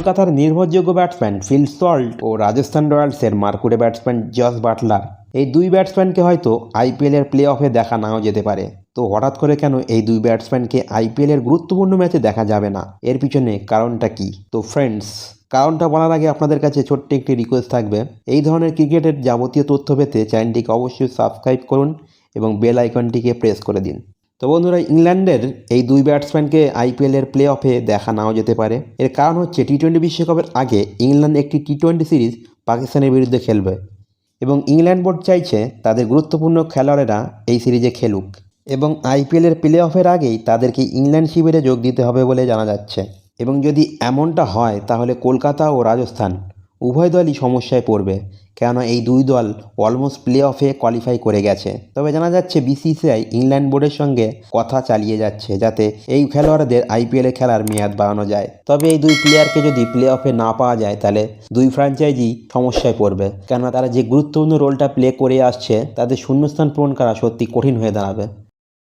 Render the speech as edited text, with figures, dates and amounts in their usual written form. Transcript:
কলকাতার নির্ভরযোগ্য batsman Phil Salt ও Rajasthan রয়্যালসের মারকুটে batsman Jos Buttler, এই দুই ব্যাটসম্যানকে হয়তো আইপিএলের প্লে অফে দেখা নাও যেতে পারে। তো হঠাৎ করে কেন এই দুই ব্যাটসম্যানকে আইপিএলের গুরুত্বপূর্ণ ম্যাচে দেখা যাবে না, এর পিছনে কারণটা কি? তো ফ্রেন্ডস, কারণটা বলার আগে আপনাদের কাছে ছোট্ট একটি রিকোয়েস্ট থাকবে, এই ধরনের ক্রিকেটের যাবতীয় তথ্য পেতে চ্যানেলটিকে অবশ্যই সাবস্ক্রাইব করুন এবং বেল আইকনটিকে প্রেস করে দিন। তো বন্ধুরা, ইংল্যান্ডের এই দুই ব্যাটসম্যানকে আইপিএলের প্লে অফে দেখা নাও যেতে পারে। এর কারণ হচ্ছে টি-20 বিশ্বকাপের আগে ইংল্যান্ড একটি টি-20 সিরিজ পাকিস্তানের বিরুদ্ধে খেলবে এবং ইংল্যান্ড বোর্ড চাইছে তাদের গুরুত্বপূর্ণ খেলোয়াড়েরা এই সিরিজে খেলুক এবং আইপিএলের প্লে অফের আগেই তাদেরকে ইংল্যান্ড শিবিরে যোগ দিতে হবে বলে জানা যাচ্ছে। এবং যদি এমনটা হয় তাহলে কলকাতা ও রাজস্থান উভয় দলই সমস্যায় পড়বে, কেননা এই দুই দল অলমোস্ট প্লে অফে কোয়ালিফাই করে গেছে। তবে জানা যাচ্ছে বিসিসিআই ইংল্যান্ড বোর্ডের সঙ্গে কথা চালিয়ে যাচ্ছে যাতে এই খেলোয়াড়দের আইপিএলে খেলার মেয়াদ বাড়ানো যায়। তবে এই দুই প্লেয়ারকে যদি প্লে অফে না পাওয়া যায় তাহলে দুই ফ্র্যাঞ্চাইজি সমস্যায় পড়বে, কেননা তারা যে গুরুত্বপূর্ণ রোলটা প্লে করে আসছে তাদের শূন্যস্থান পূরণ করা সত্যি কঠিন হয়ে দাঁড়াবে।